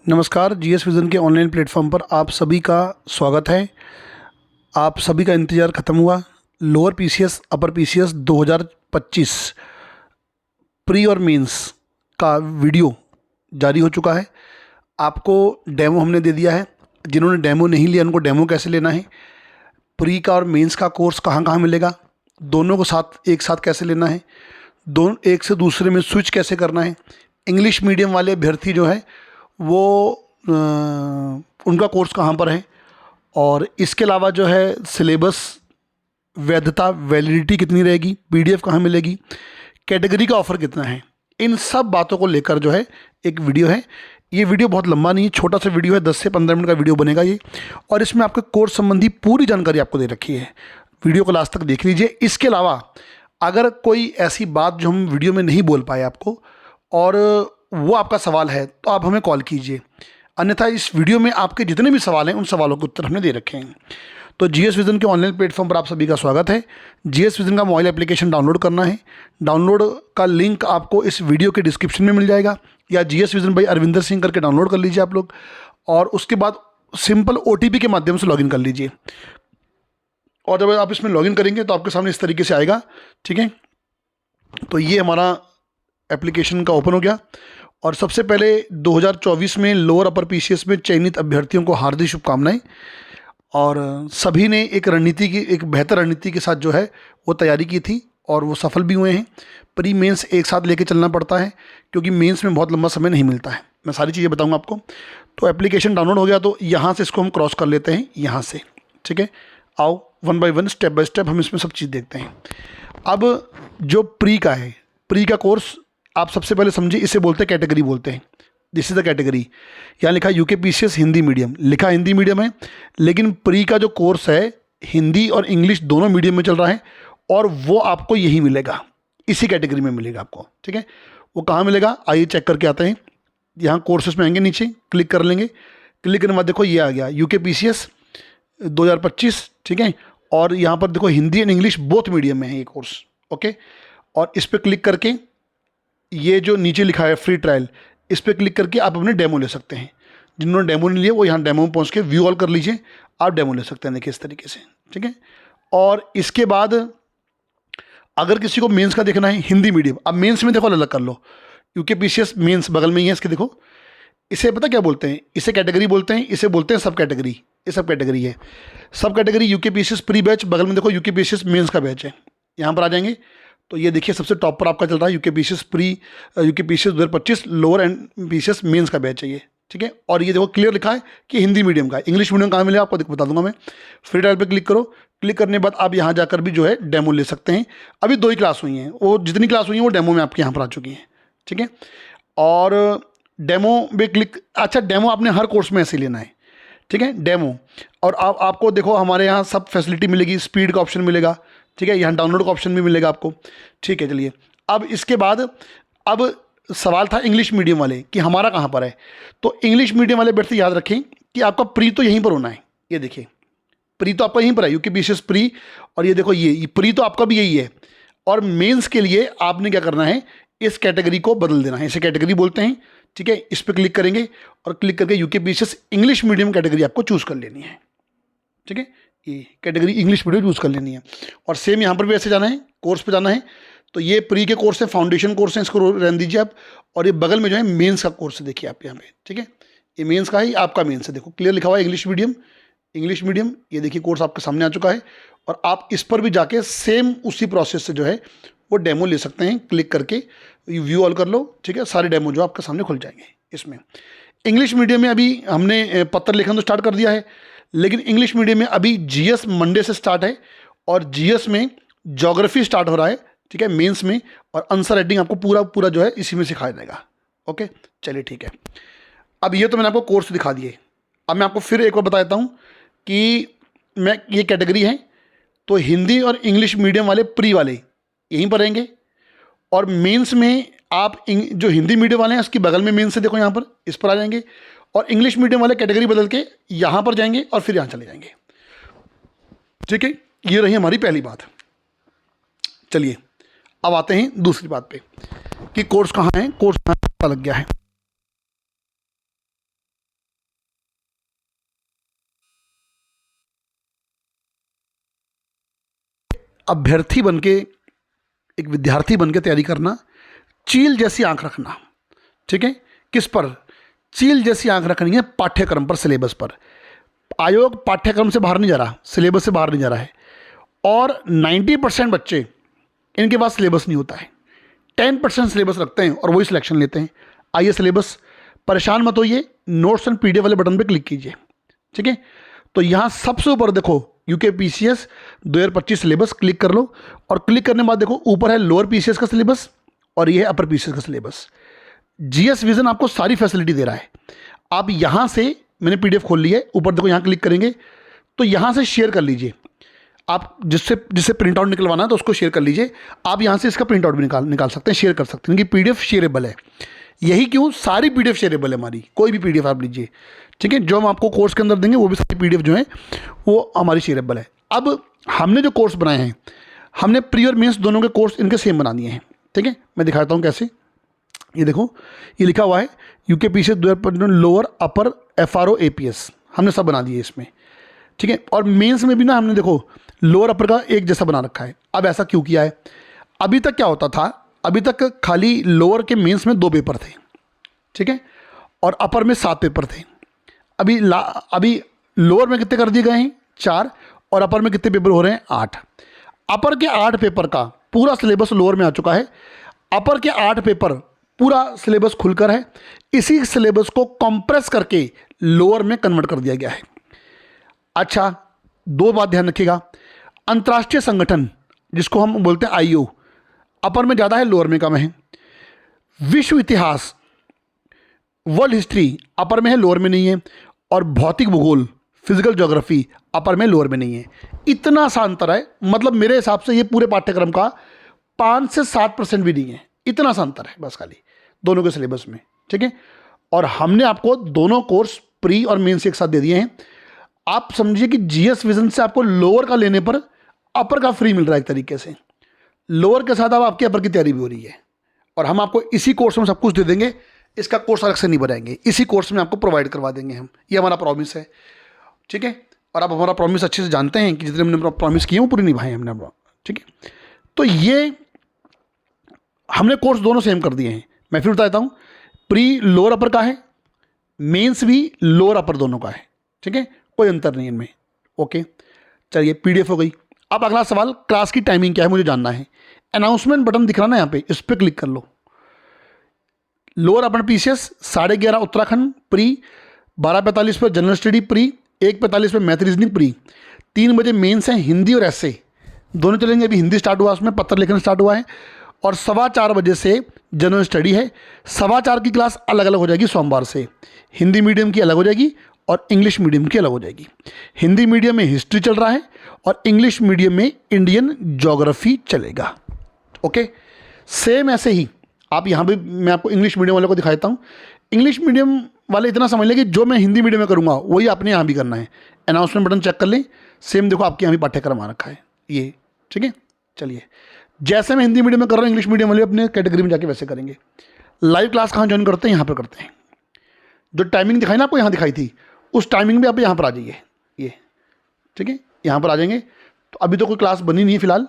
नमस्कार। GS vision के online platform पर आप सभी का स्वागत है। आप सभी का इंतज़ार ख़त्म हुआ। Lower PCS upper PCS 2025 pre और मेंस का वीडियो जारी हो चुका है। आपको डेमो हमने दे दिया है। जिन्होंने डेमो नहीं लिया उनको डेमो कैसे लेना है, प्री का और मेंस का कोर्स कहाँ कहाँ मिलेगा, दोनों को साथ एक साथ कैसे लेना है, दोनों एक से दूसरे में स्विच कैसे करना है, इंग्लिश मीडियम वाले अभ्यर्थी जो है वो उनका कोर्स कहाँ पर है, और इसके अलावा जो है सिलेबस, वैधता वैलिडिटी कितनी रहेगी, पीडीएफ कहाँ मिलेगी, कैटेगरी का ऑफ़र कितना है, इन सब बातों को लेकर जो है एक वीडियो है। ये वीडियो बहुत लंबा नहीं है, छोटा सा वीडियो है, 10 से 15 मिनट का वीडियो बनेगा ये, और इसमें आपके कोर्स संबंधी पूरी जानकारी आपको दे रखी है। वीडियो को लास्ट तक देख लीजिए। इसके अलावा अगर कोई ऐसी बात जो हम वीडियो में नहीं बोल पाए आपको और वो आपका सवाल है तो आप हमें कॉल कीजिए, अन्यथा इस वीडियो में आपके जितने भी सवाल हैं उन सवालों के उत्तर हमने दे रखे हैं। तो जीएस विज़न के ऑनलाइन प्लेटफॉर्म पर आप सभी का स्वागत है। जीएस विज़न का मोबाइल एप्लीकेशन डाउनलोड करना है। डाउनलोड का लिंक आपको इस वीडियो के डिस्क्रिप्शन में मिल जाएगा, या GS vision by Arvinder Singh करके डाउनलोड कर लीजिए आप लोग, और उसके बाद सिंपल ओटीपी के माध्यम से लॉगिन कर लीजिए। और जब आप इसमें लॉगिन करेंगे तो आपके सामने इस तरीके से आएगा, ठीक है। तो ये हमारा एप्लीकेशन का ओपन हो गया, और सबसे पहले 2024 में लोअर अपर पीसीएस में चयनित अभ्यर्थियों को हार्दिक शुभकामनाएं। और सभी ने एक बेहतर रणनीति के साथ जो है वो तैयारी की थी और वो सफल भी हुए हैं। प्री मेंस एक साथ लेके चलना पड़ता है क्योंकि मेंस में बहुत लंबा समय नहीं मिलता है। मैं सारी चीज़ें बताऊंगा आपको। तो एप्लीकेशन डाउनलोड हो गया, तो यहाँ से इसको हम क्रॉस कर लेते हैं, यहाँ से, ठीक है। आओ one by one, step by step हम इसमें सब चीज़ देखते हैं। अब जो प्री का है, प्री का कोर्स आप सबसे पहले समझिए, इसे बोलते हैं कैटेगरी बोलते हैं। This is the category. यहाँ लिखा यूके पीसीएस हिंदी मीडियम, लिखा हिंदी मीडियम है, लेकिन प्री का जो कोर्स है हिंदी और इंग्लिश दोनों मीडियम में चल रहा है, और वो आपको यही मिलेगा, इसी कैटेगरी में मिलेगा आपको, ठीक है। वो कहाँ मिलेगा आइए चेक करके आते हैं। यहाँ कोर्सेस में आएंगे, नीचे क्लिक कर लेंगे। क्लिक करने के बाद देखो ये आ गया यूके पीसीएस 2025, ठीक है। और यहाँ पर देखो Hindi and English both medium में है ये कोर्स, ओके। और इस पर क्लिक करके ये जो नीचे लिखा है फ्री ट्रायल, इस पर क्लिक करके आप अपने डेमो ले सकते हैं। जिन्होंने डेमो नहीं लिया वो यहाँ डेमो में पहुँच के व्यू ऑल कर लीजिए, आप डेमो ले सकते हैं, देखिए इस तरीके से, ठीक है। और इसके बाद अगर किसी को मेंस का देखना है हिंदी मीडियम, अब मेंस में देखो अलग कर लो, यूके पीसीएस मेंस बगल में ही है इसके, देखो इसे पता क्या बोलते हैं, इसे कैटेगरी बोलते हैं, इसे बोलते हैं सब कैटेगरी। ये सब कैटेगरी है। सब category UK PCS pre batch, बगल में देखो यूके पीसीएस मेंस का बैच है। यहाँ पर आ जाएंगे तो ये देखिए सबसे टॉप पर आपका चल रहा है UK PCS pre, UK PCS 2025 lower and PCS mains का बैच है ये, ठीक है। और ये देखो क्लियर लिखा है कि हिंदी मीडियम का है। इंग्लिश मीडियम कहाँ मिलेगा आपको बता दूंगा मैं। फ्री ट्रायल पे क्लिक करो। क्लिक करने के बाद आप यहाँ जाकर भी जो है डेमो ले सकते हैं। अभी 2 ही क्लास हुई हैं, वो जितनी क्लास हुई हैं वो डेमो में आपके यहाँ पर आ चुकी हैं, ठीक है। और डेमो में क्लिक, अच्छा डेमो आपने हर कोर्स में ऐसे लेना है, ठीक है, डेमो। और आपको देखो हमारे यहाँ सब फैसिलिटी मिलेगी, स्पीड का ऑप्शन मिलेगा, ठीक है, यहाँ डाउनलोड का ऑप्शन भी मिलेगा आपको, ठीक है। चलिए अब इसके बाद, अब सवाल था इंग्लिश मीडियम वाले कि हमारा कहाँ पर है। तो इंग्लिश मीडियम वाले बैठते याद रखें कि आपका प्री तो यहीं पर होना है। ये देखिए प्री तो आपका यहीं पर है, यूके पीसीएस प्री, और ये देखो ये प्री तो आपका भी यही है। और मेंस के लिए आपने क्या करना है, इस कैटेगरी को बदल देना है, इसे कैटेगरी बोलते हैं, ठीक है। इस पर क्लिक करेंगे और क्लिक करके UK PCS English medium category आपको चूज़ कर लेनी है, ठीक है। ये कैटेगरी इंग्लिश मीडियम यूज़ कर लेनी है। और सेम यहाँ पर भी ऐसे जाना है, कोर्स पे जाना है। तो ये प्री के कोर्स है, फाउंडेशन कोर्स है, इसको रहने दीजिए आप। और ये बगल में जो है मेंस का कोर्स है, देखिए आप यहाँ पे, ठीक है। ये मेंस का है, आपका मेंस है, देखो क्लियर लिखा हुआ है इंग्लिश मीडियम, इंग्लिश मीडियम। ये देखिए कोर्स आपके सामने आ चुका है, और आप इस पर भी जाके सेम उसी प्रोसेस से जो है वो डेमो ले सकते हैं। क्लिक करके व्यू ऑल कर लो, ठीक है, सारे डेमो जो आपके सामने खुल जाएंगे। इसमें इंग्लिश मीडियम में अभी हमने पत्र लेखन तो स्टार्ट कर दिया है, लेकिन इंग्लिश मीडियम में अभी जीएस मंडे से स्टार्ट है, और जीएस में ज्योग्राफी स्टार्ट हो रहा है, ठीक है, मेंस में। और आंसर राइटिंग आपको पूरा पूरा जो है इसी में सिखाया जाएगा, ओके। चलिए ठीक है। अब ये तो मैंने आपको कोर्स दिखा दिए। अब मैं आपको फिर एक बार बता देता हूँ कि मैं ये कैटेगरी है, तो हिंदी और इंग्लिश मीडियम वाले प्री वाले यहीं पर रहेंगे, और मेंस में आप जो हिंदी मीडियम वाले हैं उसकी बगल में मेंस से देखो यहाँ पर, इस पर आ जाएंगे। और इंग्लिश मीडियम वाले कैटेगरी बदल के यहाँ पर जाएंगे और फिर यहाँ चले जाएंगे, ठीक है। ये रही हमारी पहली बात। चलिए अब आते हैं दूसरी बात पे कि कोर्स कहाँ है, कोर्स कहाँ लग गया है। अभ्यर्थी बन के, एक विद्यार्थी बन के तैयारी करना, चील जैसी आंख रखना, ठीक है। किस पर? चील जैसी आंख रखनी है पाठ्यक्रम पर, सिलेबस पर। आयोग पाठ्यक्रम से बाहर नहीं जा रहा, सिलेबस से बाहर नहीं जा रहा है। और 90% बच्चे, इनके पास सिलेबस नहीं होता है, 10% सिलेबस रखते हैं और वही सिलेक्शन लेते हैं। आइए सिलेबस, परेशान मत होइए, नोट्स एंड पीडीएफ वाले बटन पे क्लिक कीजिए, ठीक है। तो यहाँ सबसे ऊपर देखो यूके पीसीएस 2025 सिलेबस, क्लिक कर लो। और क्लिक करने के बाद देखो ऊपर है लोअर पीसीएस का सिलेबस और ये है अपर पीसीएस का सिलेबस। जीएस विजन आपको सारी फैसिलिटी दे रहा है। आप यहाँ से, मैंने पीडीएफ खोल ली है, ऊपर देखो यहाँ क्लिक करेंगे तो यहाँ से शेयर कर लीजिए। आप जिससे प्रिंट आउट निकलवाना है तो उसको शेयर कर लीजिए। आप यहाँ से इसका प्रिंट आउट भी निकाल सकते हैं, शेयर कर सकते हैं, क्योंकि पीडीएफ शेयरेबल है। यही क्यों, सारी पीडीएफ शेयरेबल है हमारी, कोई भी पीडीएफ आप लीजिए, ठीक है। जो हम आपको कोर्स के अंदर देंगे वो भी सारी पीडीएफ जो है वो हमारी शेयरेबल है। अब हमने जो कोर्स बनाए हैं, हमने प्री और मेंस दोनों के कोर्स इनके सेम बना दिए हैं, ठीक है। मैं दिखाता हूँ कैसे। ये देखो, ये लिखा हुआ है UK PCS 2025 lower upper FRO APS, हमने सब बना दिए इसमें, ठीक है। और मेंस में भी ना हमने देखो लोअर अपर का एक जैसा बना रखा है। अब ऐसा क्यों किया है? अभी तक क्या होता था, अभी तक खाली लोअर के मेंस में 2 पेपर थे, ठीक है, और अपर में 7 पेपर थे। अभी लोअर में कितने कर दिए गए हैं? 4, और अपर में कितने पेपर हो रहे हैं? 8। अपर के 8 पेपर का पूरा सिलेबस लोअर में आ चुका है, अपर के 8 पेपर पूरा सिलेबस खुलकर है। इसी सिलेबस को कंप्रेस करके लोअर में कन्वर्ट कर दिया गया है। अच्छा, 2 बात ध्यान रखिएगा, अंतर्राष्ट्रीय संगठन जिसको हम बोलते हैं आईओ, अपर में ज़्यादा है, लोअर में कम है। विश्व इतिहास, वर्ल्ड हिस्ट्री अपर में है, लोअर में नहीं है। और भौतिक भूगोल, फिजिकल ज्योग्राफी अपर में, लोअर में नहीं है। इतना सा अंतर है, मतलब मेरे हिसाब से ये पूरे पाठ्यक्रम का 5 से 7% भी नहीं है, इतना सा अंतर है बस खाली दोनों के सिलेबस में, ठीक है। और हमने आपको दोनों कोर्स प्री और मेंस एक साथ दे दिए हैं। आप समझिए कि जीएस विजन से आपको लोअर का लेने पर अपर का फ्री मिल रहा है एक तरीके से। लोअर के साथ अब आपकी अपर की तैयारी भी हो रही है, और हम आपको इसी कोर्स में सब कुछ दे देंगे। इसका कोर्स अलग से नहीं बनाएंगे, इसी कोर्स में आपको प्रोवाइड करवा देंगे हम, ये हमारा प्रॉमिस है, ठीक है। और आप हमारा प्रॉमिस अच्छे से जानते हैं कि जितने हमने प्रॉमिस किए वो पूरी निभाए हमने, ठीक है। तो ये हमने कोर्स दोनों सेम कर दिए हैं। मैं फिर बता देता हूँ, प्री लोअर अपर का है, मेंस भी लोअर अपर दोनों का है, ठीक है, कोई अंतर नहीं इनमें। ओके, चलिए पीडीएफ हो गई। अब अगला सवाल, क्लास की टाइमिंग क्या है मुझे जानना है। अनाउंसमेंट बटन दिख रहा ना यहाँ पे, इस पर क्लिक कर लो। Lower upper PCS 11:30 Uttarakhand pre, 12:45 पर जनरल स्टडी प्री, 1:45 पर मैथ रीजनिंग प्री, 3 बजे मेंस हैं, हिंदी और ऐसे दोनों चलेंगे। अभी हिंदी स्टार्ट हुआ, उसमें पत्र लेखन स्टार्ट हुआ है। और 4:15 बजे से जनरल स्टडी है। 4:15 की क्लास अलग अलग हो जाएगी सोमवार से, हिंदी मीडियम की अलग हो जाएगी और इंग्लिश मीडियम की अलग हो जाएगी। हिंदी मीडियम में हिस्ट्री चल रहा है और इंग्लिश मीडियम में इंडियन ज्योग्राफी चलेगा। ओके, सेम ऐसे ही आप यहाँ भी, मैं आपको इंग्लिश मीडियम वाले को दिखा देता हूँ। इंग्लिश मीडियम वाले इतना समझ लें कि जो मैं हिंदी मीडियम में करूँगा वही आपने यहाँ भी करना है। अनाउंसमेंट बटन चेक कर लें, सेम देखो आपके यहाँ भी पाठ्यक्रम आ रखा है ये, ठीक है। चलिए, जैसे मैं हिंदी मीडियम में कर रहा हूँ, इंग्लिश मीडियम वाले अपने कैटेगरी में जाके वैसे करेंगे। लाइव क्लास कहाँ ज्वाइन करते हैं? यहाँ पर करते हैं। जो टाइमिंग दिखाई ना आपको, यहाँ दिखाई थी, उस टाइमिंग में आप यहाँ पर आ जाइए, ये ठीक है, यहाँ पर आ जाएंगे। तो अभी तो कोई क्लास बनी नहीं है फिलहाल,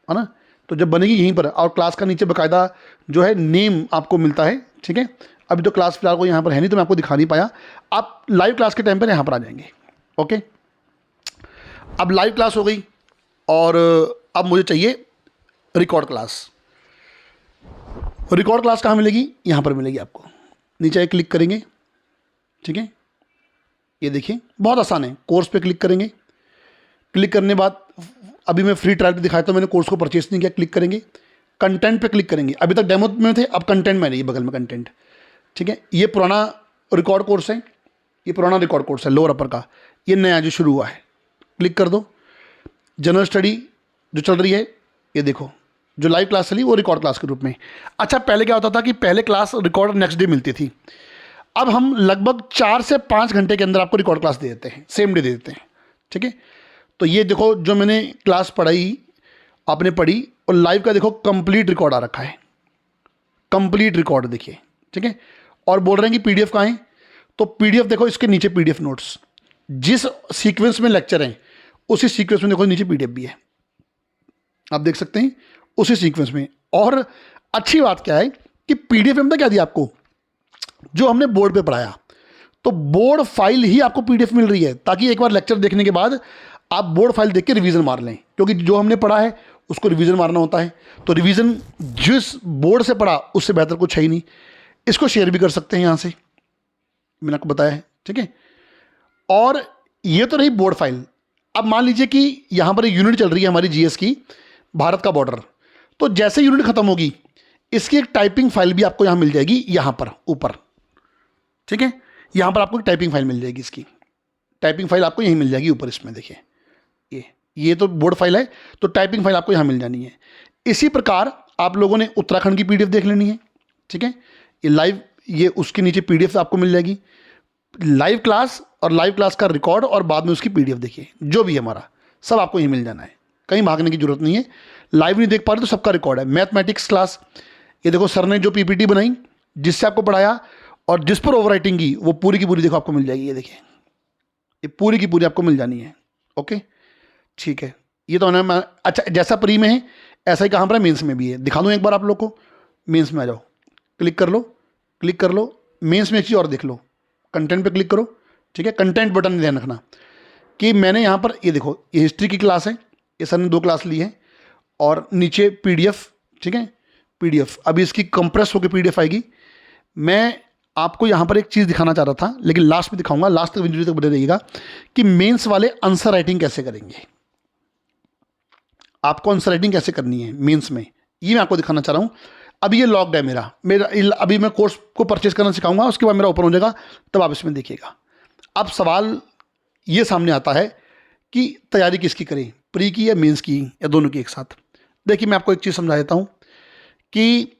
है ना, तो जब बनेगी यहीं पर, और क्लास का नीचे बाकायदा जो है नेम आपको मिलता है, ठीक है। अभी तो क्लास फिलहाल कोई यहाँ पर है नहीं तो मैं आपको दिखा नहीं पाया। आप लाइव क्लास के टाइम पर यहाँ पर आ जाएंगे। ओके, अब लाइव क्लास हो गई और अब मुझे चाहिए रिकॉर्ड क्लास। रिकॉर्ड क्लास कहाँ मिलेगी? यहाँ पर मिलेगी आपको। नीचे क्लिक करेंगे, ठीक है, ये देखिए बहुत आसान है। कोर्स पे क्लिक करेंगे, क्लिक करने बाद अभी मैं फ्री ट्रायल पे दिखाया था, मैंने कोर्स को परचेस नहीं किया। क्लिक करेंगे, कंटेंट पे क्लिक करेंगे। अभी तक डेमो में थे, अब कंटेंट में नहीं, बगल में कंटेंट, ठीक है। ये पुराना रिकॉर्ड कोर्स है, ये पुराना रिकॉर्ड कोर्स है लोअर अपर का, ये नया जो शुरू हुआ है। क्लिक कर दो। जनरल स्टडी जो चल रही है, ये देखो जो लाइव क्लास चली वो रिकॉर्ड क्लास के रूप में। अच्छा, पहले क्या होता था कि पहले क्लास रिकॉर्ड नेक्स्ट डे मिलती थी, अब हम लगभग 4 से 5 घंटे के अंदर आपको रिकॉर्ड क्लास दे देते हैं, सेम डे दे देते हैं, ठीक है। तो ये देखो जो मैंने क्लास पढ़ाई, आपने पढ़ी, और लाइव का देखो कंप्लीट रिकॉर्ड आ रखा है, कंप्लीट रिकॉर्ड देखिए, ठीक है। और बोल रहे हैं कि पीडीएफ कहाँ है, तो पीडीएफ देखो इसके नीचे पीडीएफ नोट्स, जिस सीक्वेंस में लेक्चर हैं उसी सीक्वेंस में देखो नीचे पीडीएफ भी है, आप देख सकते हैं उसी सीक्वेंस में। और अच्छी बात क्या है कि पीडीएफ में क्या दिया आपको, जो हमने बोर्ड पे पढ़ाया, तो बोर्ड फाइल ही आपको पीडीएफ मिल रही है, ताकि एक बार लेक्चर देखने के बाद आप बोर्ड फाइल देख के रिवीजन मार लें, क्योंकि जो हमने पढ़ा है उसको रिवीजन मारना होता है। तो रिवीजन जिस बोर्ड से पढ़ा उससे बेहतर कुछ है ही नहीं। इसको शेयर भी कर सकते हैं यहाँ से, मैंने आपको बताया है, ठीक है। और ये तो रही बोर्ड फाइल। अब मान लीजिए कि यहाँ पर एक यूनिट चल रही है हमारी जीएस की, भारत का बॉर्डर। तो जैसे यूनिट खत्म होगी, इसकी एक टाइपिंग फाइल भी आपको यहाँ मिल जाएगी, यहाँ पर ऊपर, ठीक है। यहाँ पर आपको एक टाइपिंग फाइल मिल जाएगी, इसकी टाइपिंग फाइल आपको यहीं मिल जाएगी ऊपर, इसमें देखिए ये तो बोर्ड फाइल है, तो टाइपिंग फाइल आपको यहाँ मिल जानी है। इसी प्रकार आप लोगों ने उत्तराखंड की पीडीएफ देख लेनी है, ठीक है। ये लाइव, ये उसके नीचे पीडीएफ आपको मिल जाएगी, लाइव क्लास और लाइव क्लास का रिकॉर्ड, और बाद में उसकी पीडीएफ देखिए, जो भी है हमारा सब आपको यहीं मिल जाना है, कहीं भागने की जरूरत नहीं है। लाइव नहीं देख पा रहे तो सबका रिकॉर्ड है। मैथमेटिक्स क्लास, ये देखो सर ने जो पीपीटी बनाई, जिससे आपको पढ़ाया और जिस पर ओवर राइटिंग की, वो पूरी की पूरी देखो आपको मिल जाएगी। ये देखिए, ये पूरी की पूरी आपको मिल जानी है। ओके, ठीक है। ये तो ना, अच्छा, जैसा प्री में है ऐसा ही कहाँ पर है, मेंस में भी है। दिखा दूँ एक बार आप लोग को, मेंस में आ जाओ, क्लिक कर लो, क्लिक कर लो। मेंस में एक चीज़ और देख लो, कंटेंट पे क्लिक करो, ठीक है। कंटेंट बटन में ध्यान रखना कि मैंने यहाँ पर, ये देखो, ये हिस्ट्री की क्लास है, ये सर ने 2 क्लास ली है, और नीचे पीडीएफ, ठीक है, पीडीएफ। अभी इसकी कंप्रेस होकर पीडीएफ आएगी। मैं आपको यहाँ पर एक चीज़ दिखाना चाह रहा था, लेकिन लास्ट में दिखाऊंगा, लास्ट तक वीडियो तक बने रहिएगा, कि मेंस वाले आंसर राइटिंग कैसे करेंगे, आपको आंसर राइटिंग कैसे करनी है मेंस में, ये मैं आपको दिखाना चाह रहा हूँ। अभी ये लॉक्ड है मेरा अभी मैं कोर्स को परचेज करना सिखाऊंगा, उसके बाद मेरा ओपन हो जाएगा, तब आप इसमें देखिएगा। अब सवाल ये सामने आता है कि तैयारी किसकी करें, प्री की या मेंस की, या दोनों की एक साथ। देखिए, मैं आपको एक चीज़ समझा देता हूँ कि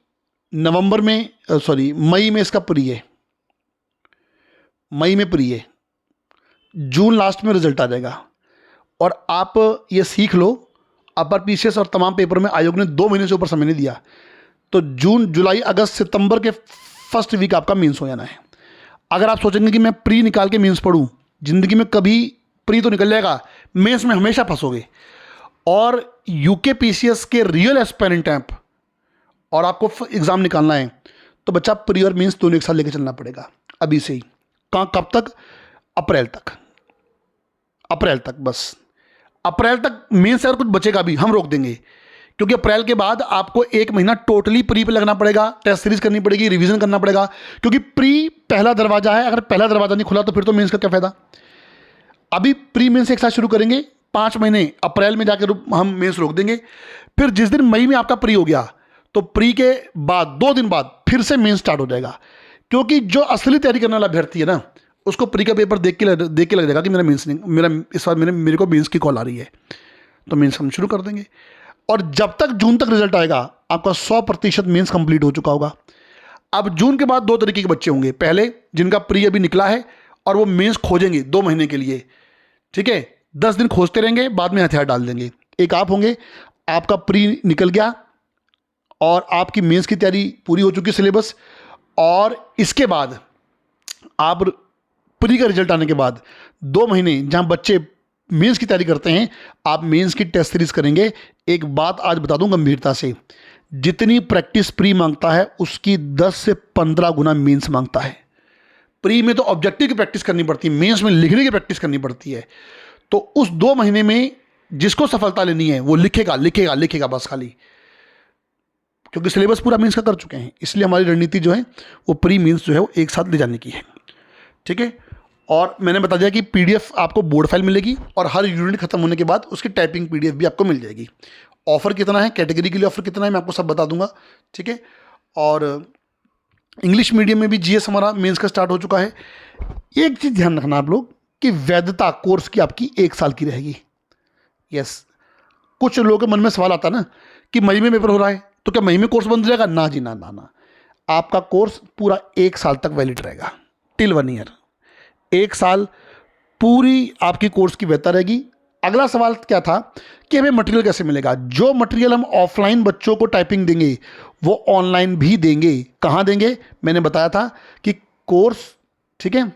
नवंबर में, मई में इसका प्री है, मई में प्री है, जून लास्ट में रिजल्ट आ जाएगा। और आप ये सीख लो, अपर पीसीएस और तमाम पेपर में आयोग ने 2 महीने से ऊपर समय नहीं दिया, तो जून, जुलाई, अगस्त, सितंबर के फर्स्ट वीक आपका मेंस हो जाना है। अगर आप सोचेंगे कि मैं प्री निकाल के मेंस पढ़ूं, जिंदगी में कभी प्री तो निकल जाएगा, मेंस में हमेशा फंसोगे। और यूके पीसीएस के रियल एस्पिरेंट ऐप और आपको एग्जाम निकालना है, तो बच्चा प्री और मेंस दोनों एक साथ लेके चलना पड़ेगा अभी से ही। कब तक? अप्रैल तक, अप्रैल तक, बस अप्रैल तक मेंस। अगर कुछ बचेगा भी हम रोक देंगे, क्योंकि अप्रैल के बाद आपको 1 महीना टोटली प्री पे लगना पड़ेगा, टेस्ट सीरीज करनी पड़ेगी, रिवीजन करना पड़ेगा, क्योंकि प्री पहला दरवाजा है। अगर पहला दरवाजा नहीं खुला तो फिर तो मेंस का क्या फायदा। अभी प्री मेंस एक साथ शुरू करेंगे, 5 महीने, अप्रैल में जाकर हम मेंस रोक देंगे। फिर जिस दिन मई में आपका प्री हो गया, तो प्री के बाद 2 दिन बाद फिर से मेंस स्टार्ट हो जाएगा, क्योंकि जो असली तैयारी करने वाला अभ्यर्थी है ना, उसको प्री का पेपर देख के लग जाएगा कि मेरा मेंस नहीं, मेरा इस बार मेरे को मेंस की कॉल आ रही है, तो मेंस हम शुरू कर देंगे। और जब तक जून तक रिजल्ट आएगा, आपका 100% मेंस कंप्लीट हो चुका होगा। अब जून के बाद 2 तरीके के बच्चे होंगे, पहले जिनका प्री अभी निकला है और वो मेंस खोजेंगे 2 महीने के लिए, ठीक है, 10 दिन खोजते रहेंगे, बाद में हथियार डाल देंगे। एक आप होंगे, आपका प्री निकल गया और आपकी मेंस की तैयारी पूरी हो चुकी सिलेबस, और इसके बाद आप प्री का रिजल्ट आने के बाद 2 महीने जहां बच्चे मेंस की तैयारी करते हैं, आप मेंस की टेस्ट सीरीज करेंगे। एक बात आज बता दूं गंभीरता से, जितनी प्रैक्टिस प्री मांगता है, उसकी 10 से 15 गुना मेंस मांगता है। प्री में तो ऑब्जेक्टिव की प्रैक्टिस करनी पड़ती है, मेंस में लिखने की प्रैक्टिस करनी पड़ती है। तो उस 2 महीने में जिसको सफलता लेनी है, वो लिखेगा लिखेगा लिखेगा बस खाली, क्योंकि सिलेबस पूरा मेंस का कर चुके हैं। इसलिए हमारी रणनीति जो है वो प्री मेंस जो है वो एक साथ ले जाने की है, ठीक है। और मैंने बता दिया कि पीडीएफ आपको बोर्ड फाइल मिलेगी, और हर यूनिट खत्म होने के बाद उसकी टाइपिंग पीडीएफ भी आपको मिल जाएगी। ऑफर कितना है, कैटेगरी के लिए ऑफर कितना है, मैं आपको सब बता दूंगा, ठीक है। और इंग्लिश मीडियम में भी जीएस हमारा मेंस का स्टार्ट हो चुका है। एक चीज़ ध्यान रखना आप लोग कि वैधता कोर्स की आपकी 1 साल की रहेगी। यस, कुछ लोगों के मन में सवाल आता है ना कि मई में पेपर हो रहा है, तो क्या मई में कोर्स बंद रहेगा? ना जी, ना ना ना, आपका कोर्स पूरा 1 साल तक वैलिड रहेगा, टिल 1 ईयर। 1 साल पूरी आपकी कोर्स की वैधता रहेगी। अगला सवाल क्या था कि हमें मटेरियल कैसे मिलेगा? जो मटेरियल हम ऑफलाइन बच्चों को टाइपिंग देंगे, वो ऑनलाइन भी देंगे। कहाँ देंगे? मैंने बताया था कि कोर्स, ठीक है,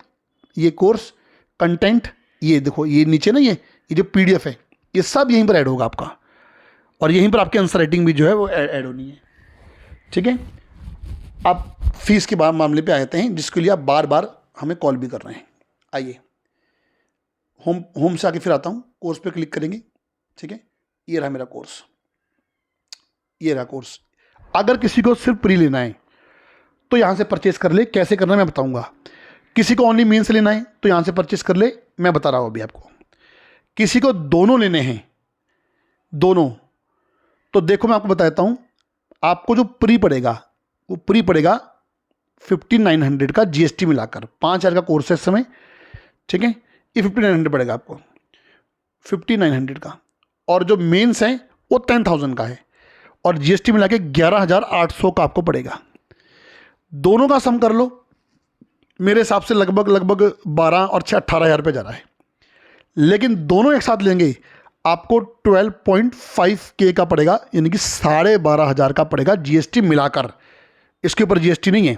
ये कोर्स कंटेंट, ये देखो, ये नीचे ना, ये जो पीडीएफ है, ये सब यहीं पर ऐड होगा आपका। और यहीं पर आपकी आंसर राइटिंग भी जो है वो ऐड होनी है, ठीक है। अब फीस के मामले पे आते हैं, जिसके लिए आप बार बार हमें कॉल भी कर रहे हैं। आइए होम से आके फिर आता हूँ, कोर्स पे क्लिक करेंगे, ठीक है। ये रहा मेरा कोर्स, ये रहा कोर्स। अगर किसी को सिर्फ प्री लेना है तो यहाँ से परचेस कर ले, कैसे करना है मैं बताऊँगा। किसी को ओनली मेन से लेना है तो यहाँ से परचेस कर ले, मैं बता रहा हूँ अभी आपको। किसी को दोनों लेने हैं, दोनों, तो देखो मैं आपको बताता हूँ। आपको जो प्री पड़ेगा वो प्री पड़ेगा 5900 का, जीएसटी मिलाकर 5000 का कोर्स है इस समय, ठीक है। ये 5900 पड़ेगा आपको, 5900 का। और जो मेंस है वो 10000 का है, और जीएसटी मिला के 11800 का आपको पड़ेगा। दोनों का सम कर लो, मेरे हिसाब से लगभग 12 और 6 18,000 रुपये जा रहा है। लेकिन दोनों एक साथ लेंगे आपको 12.5K का पड़ेगा, यानी कि 12,500 का पड़ेगा जीएसटी मिलाकर, इसके ऊपर जीएसटी नहीं है।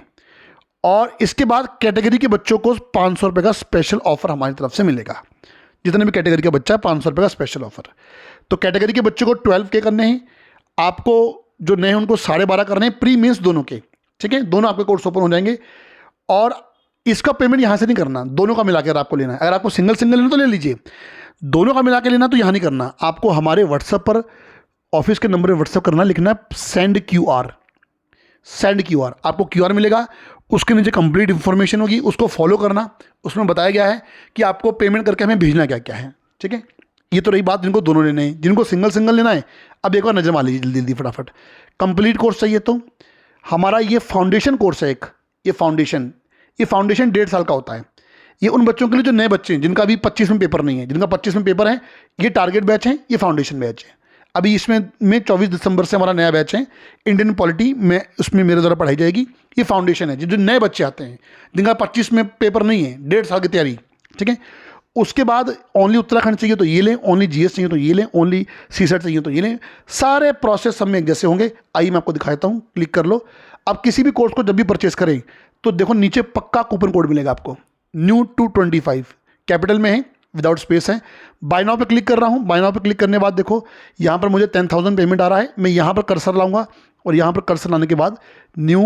और इसके बाद कैटेगरी के बच्चों को 500 रुपये का स्पेशल ऑफर हमारी तरफ से मिलेगा। जितने भी कैटेगरी का बच्चा है 500 रुपये का स्पेशल ऑफर। तो कैटेगरी के बच्चों को 12K करने हैं, आपको जो नए हैं उनको 12.5 करने हैं, प्री मेंस दोनों के, ठीक है। दोनों आपके कोर्स ओपन हो जाएंगे। और इसका पेमेंट यहाँ से नहीं करना, दोनों का मिलाकर आपको लेना है। अगर आपको सिंगल लेना तो ले लीजिए, दोनों का मिला के लेना तो यहाँ नहीं करना। आपको हमारे व्हाट्सएप पर, ऑफिस के नंबर पर व्हाट्सएप करना, लिखना है सेंड QR, सेंड QR। आपको QR मिलेगा, उसके नीचे कंप्लीट इन्फॉर्मेशन होगी, उसको फॉलो करना। उसमें बताया गया है कि आपको पेमेंट करके हमें भेजना क्या क्या है, ठीक है। ये तो रही बात जिनको दोनों लेने हैं। जिनको सिंगल लेना है, अब एक बार नजर मार लीजिए जल्दी जल्दी फटाफट। कंप्लीट कोर्स चाहिए तो हमारा ये फाउंडेशन कोर्स है एक, ये फाउंडेशन 1.5 साल का होता है। ये उन बच्चों के लिए जो नए बच्चे हैं, जिनका अभी 25 में पेपर नहीं है, जिनका 25 में पेपर है, ये टारगेट बैच है, ये फाउंडेशन बैच है। अभी इसमें 24 दिसंबर से हमारा नया बैच है इंडियन पॉलिटी में, उसमें मेरे द्वारा पढ़ाई जाएगी। ये फाउंडेशन है, जो नए बच्चे आते हैं, जिनका 25 में पेपर नहीं है, 1.5 साल की तैयारी, ठीक है। उसके बाद ओनली उत्तराखंड चाहिए तो ये लें, ओनली जीएस चाहिए तो ये लें, ओनली सीसेट चाहिए तो ये लें। सारे प्रोसेस सब में एक जैसे होंगे। आइए मैं आपको दिखाता हूँ, क्लिक कर लो। अब किसी भी कोर्स को जब भी परचेस करें तो देखो नीचे पक्का कूपन कोड मिलेगा आपको, न्यू 225, कैपिटल में है, विदाउट स्पेस है। बाय नाउ पे क्लिक कर रहा हूँ। बाय नाउ पे क्लिक करने के बाद देखो यहाँ पर मुझे 10,000 पेमेंट आ रहा है। मैं यहाँ पर कर्सर लाऊंगा और यहाँ पर कर्सर लाने के बाद न्यू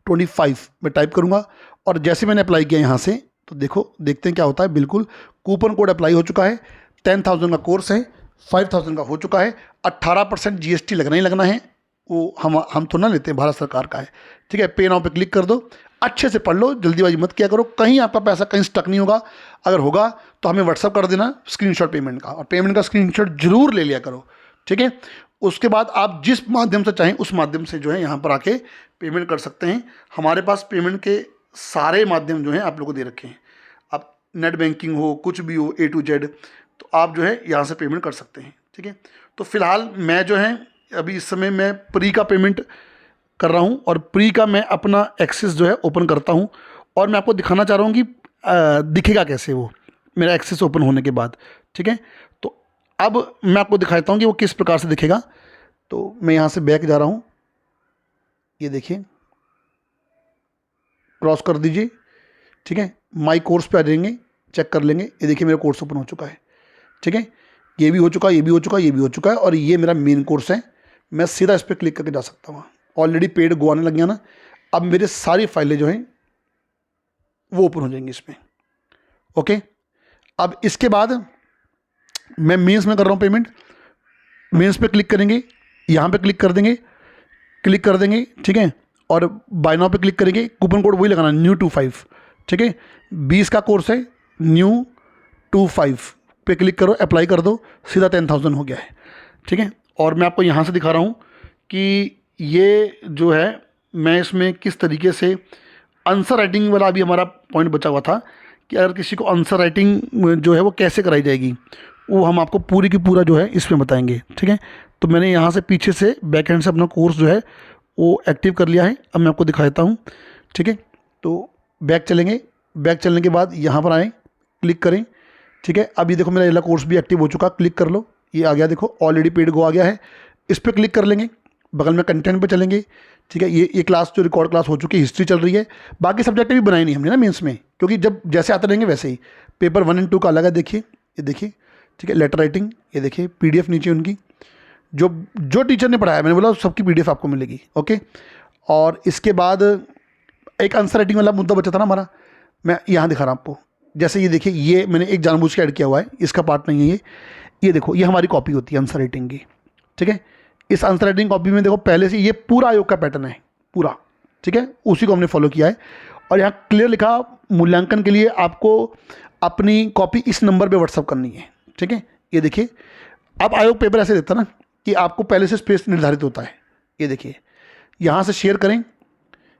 25 मैं टाइप करूँगा, और जैसे मैंने अप्लाई किया यहाँ से तो देखो, देखते हैं क्या होता है। बिल्कुल कूपन कोड अप्लाई हो चुका है। 10,000 का कोर्स है, 5,000 का हो चुका है। 18% जीएसटी लगना ही लगना है, वो हम तो ना लेते हैं, भारत सरकार का है, ठीक है। पे नाउ पे क्लिक कर दो, अच्छे से पढ़ लो, जल्दीबाजी मत किया करो, कहीं आपका पैसा कहीं स्टक नहीं होगा। अगर होगा तो हमें व्हाट्सअप कर देना स्क्रीनशॉट पेमेंट का, और पेमेंट का स्क्रीनशॉट जरूर ले लिया करो, ठीक है। उसके बाद आप जिस माध्यम से चाहें उस माध्यम से जो है यहाँ पर आके पेमेंट कर सकते हैं। हमारे पास पेमेंट के सारे माध्यम जो हैं आप लोगों को दे रखे हैं। आप नेट बैंकिंग हो, कुछ भी हो, A to Z, तो आप जो है यहाँ से पेमेंट कर सकते हैं, ठीक है। तो फिलहाल मैं जो है अभी इस समय मैं प्री का पेमेंट कर रहा हूँ, और प्री का मैं अपना एक्सेस जो है ओपन करता हूँ, और मैं आपको दिखाना चाह रहा हूँ कि दिखेगा कैसे वो मेरा एक्सेस ओपन होने के बाद, ठीक है। तो अब मैं आपको दिखाता हूँ कि वो किस प्रकार से दिखेगा। तो मैं यहाँ से बैक जा रहा हूँ, ये देखिए, क्रॉस कर दीजिए, ठीक है। माई कोर्स पे आ जाएंगे, चेक कर लेंगे। ये देखिए मेरा कोर्स ओपन हो चुका है, ठीक है। ये भी हो चुका है, ये भी हो चुका है, ये भी हो चुका है, और ये मेरा मेन कोर्स है। मैं सीधा इस पर क्लिक करके जा सकता हूँ। ऑलरेडी पेड गो आने लग गया ना। अब मेरे सारी फाइलें जो हैं वो ओपन हो जाएंगी इसमें, ओके। अब इसके बाद मैं मेंस में कर रहा हूँ पेमेंट। मेंस पे क्लिक करेंगे, यहाँ पे क्लिक कर देंगे, ठीक है। और बाय नाउ पे क्लिक करेंगे, कूपन कोड वही लगाना, न्यू 25, ठीक है। 20 का कोर्स है, न्यू 25 पे क्लिक करो, अप्लाई कर दो, सीधा 10,000 हो गया है, ठीक है। और मैं आपको यहाँ से दिखा रहा हूँ कि ये जो है मैं इसमें किस तरीके से आंसर राइटिंग वाला अभी हमारा पॉइंट बचा हुआ था कि अगर किसी को आंसर राइटिंग जो है वो कैसे कराई जाएगी, वो हम आपको पूरी की पूरा जो है इसमें बताएंगे, ठीक है। तो मैंने यहाँ से पीछे से बैक हैंड से अपना कोर्स जो है वो एक्टिव कर लिया है। अब मैं आपको दिखा देता हूँ, ठीक है। तो बैक चलेंगे, बैक चलने के बाद यहाँ पर आएँ, क्लिक करें, ठीक है। अब ये देखो मेरा ये कोर्स भी एक्टिव हो चुका, क्लिक कर लो, ये आ गया, देखो ऑलरेडी पेड गो आ गया है। इस पर क्लिक कर लेंगे, बगल में कंटेंट पे चलेंगे, ठीक है। ये क्लास जो रिकॉर्ड क्लास हो चुकी है, हिस्ट्री चल रही है। बाकी सब्जेक्ट भी बनाए नहीं हमने ना मेंस में, क्योंकि जब जैसे आते रहेंगे वैसे ही। पेपर 1 और 2 का अलग है, देखिए, ये देखिए, ठीक है। लेटर राइटिंग, ये देखिए PDF नीचे उनकी, जो जो टीचर ने पढ़ाया, मैंने बोला सबकी PDF आपको मिलेगी। ओके, और इसके बाद एक आंसर राइटिंग वाला मुद्दा बचा था ना हमारा, मैं यहाँ दिखा रहा हूँ आपको। जैसे ये देखिए, ये मैंने एक जानबूझ के ऐड किया हुआ है, इसका पार्ट नहीं है ये देखो, ये हमारी कॉपी होती है आंसर राइटिंग की। ठीक है, इस आंसर राइटिंग कॉपी में देखो पहले से ये पूरा आयोग का पैटर्न है पूरा। ठीक है, उसी को हमने फॉलो किया है। और यहाँ क्लियर लिखा, मूल्यांकन के लिए आपको अपनी कॉपी इस नंबर पे व्हाट्सअप करनी है। ठीक है, ये देखिए, अब आयोग पेपर ऐसे देता ना कि आपको पहले से स्पेस निर्धारित होता है। ये देखिए, यहाँ से शेयर करें,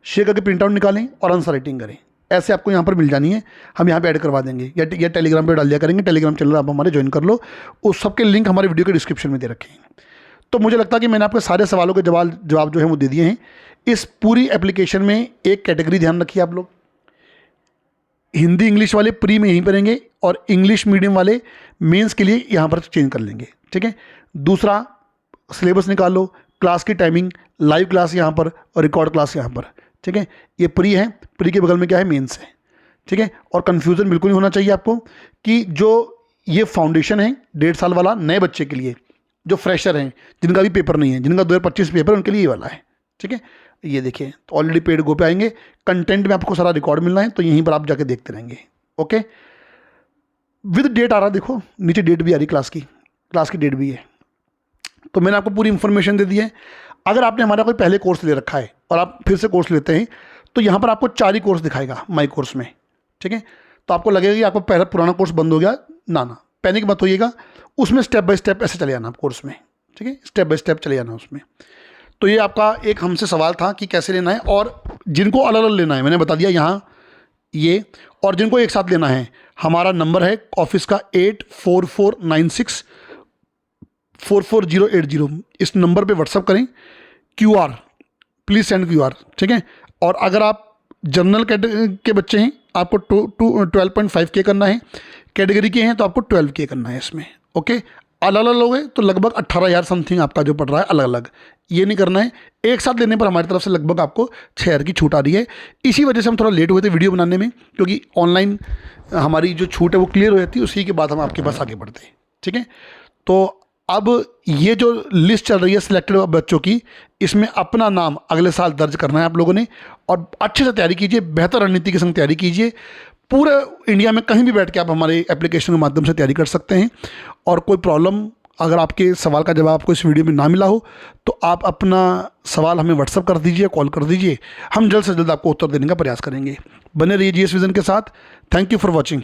शेयर करके प्रिंट आउट निकालें और आंसर राइटिंग करें, ऐसे आपको यहाँ पर मिल जानी है। हम यहाँ पे ऐड करवा देंगे या टेलीग्राम पे डाल दिया करेंगे। टेलीग्राम चैनल आप हमारे ज्वाइन कर लो, उस सबके लिंक हमारे वीडियो के डिस्क्रिप्शन में दे रखे हैं। तो मुझे लगता है कि मैंने आपके सारे सवालों के जवाब जो है वो दे दिए हैं। इस पूरी एप्लीकेशन में एक कैटेगरी ध्यान रखिए आप लोग, हिंदी इंग्लिश वाले प्री में यहीं करेंगे और इंग्लिश मीडियम वाले मेंस के लिए यहाँ पर चेंज कर लेंगे। ठीक है, दूसरा सिलेबस निकाल लो, क्लास की टाइमिंग, लाइव क्लास यहाँ पर और रिकॉर्ड क्लास यहाँ पर। ठीक है, ये प्री है, प्री के बगल में क्या है, मेंस है। ठीक है, और कन्फ्यूज़न बिल्कुल नहीं होना चाहिए आपको कि जो ये फाउंडेशन है 1.5 साल वाला नए बच्चे के लिए, जो फ्रेशर हैं, जिनका भी पेपर नहीं है, जिनका 2025 पेपर है, उनके लिए ये वाला है। ठीक है, ये देखिए, तो ऑलरेडी पेड गो पे आएंगे, कंटेंट में आपको सारा रिकॉर्ड मिलना है, तो यहीं पर आप जाके देखते रहेंगे। ओके, विद डेट आ रहा, देखो नीचे डेट भी आ रही, क्लास की डेट भी है। तो मैंने आपको पूरी इन्फॉर्मेशन दे दी है। अगर आपने हमारा कोई पहले कोर्स ले रखा है और आप फिर से कोर्स लेते हैं, तो यहाँ पर आपको 4 ही कोर्स दिखाएगा माई कोर्स में। ठीक है, तो आपको लगेगा कि आपको पहला पुराना कोर्स बंद हो गया, ना, पैनिक मत होइएगा, उसमें स्टेप बाय स्टेप ऐसे चले जाना आप कोर्स में। ठीक है, स्टेप बाय स्टेप चले जाना उसमें। तो ये आपका एक हमसे सवाल था कि कैसे लेना है, और जिनको अलग अलग लेना है मैंने बता दिया यहाँ ये, और जिनको एक साथ लेना है, हमारा नंबर है ऑफिस का 8449644080। इस नंबर पे व्हाट्सअप करें, QR प्लीज़ सेंड QR। ठीक है, और अगर आप जनरल कैटेगरी के बच्चे हैं, आपको 12.5K करना है, कैटेगरी के हैं तो आपको 12K करना है इसमें। ओके, अलग अलग लोगे तो लगभग 18,000 समथिंग आपका जो पड़ रहा है अलग अलग, ये नहीं करना है। एक साथ लेने पर हमारी तरफ से लगभग आपको 6,000 की छूट आ रही है। इसी वजह से हम थोड़ा लेट हुए थे वीडियो बनाने में, क्योंकि ऑनलाइन हमारी जो छूट है वो क्लियर हो जाती है, उसी के बाद हम आपके पास आगे बढ़ते हैं। ठीक है, तो अब ये जो लिस्ट चल रही है सिलेक्टेड बच्चों की, इसमें अपना नाम अगले साल दर्ज करना है आप लोगों ने, और अच्छे से तैयारी कीजिए, बेहतर रणनीति के संग तैयारी कीजिए। पूरे इंडिया में कहीं भी बैठ के आप हमारे एप्लीकेशन के माध्यम से तैयारी कर सकते हैं। और कोई प्रॉब्लम, अगर आपके सवाल का जवाब आपको इस वीडियो में ना मिला हो, तो आप अपना सवाल हमें व्हाट्सअप कर दीजिए, कॉल कर दीजिए, हम जल्द से जल्द आपको उत्तर देने का प्रयास करेंगे। बने रहिए GS विजन के साथ। Thank you for watching.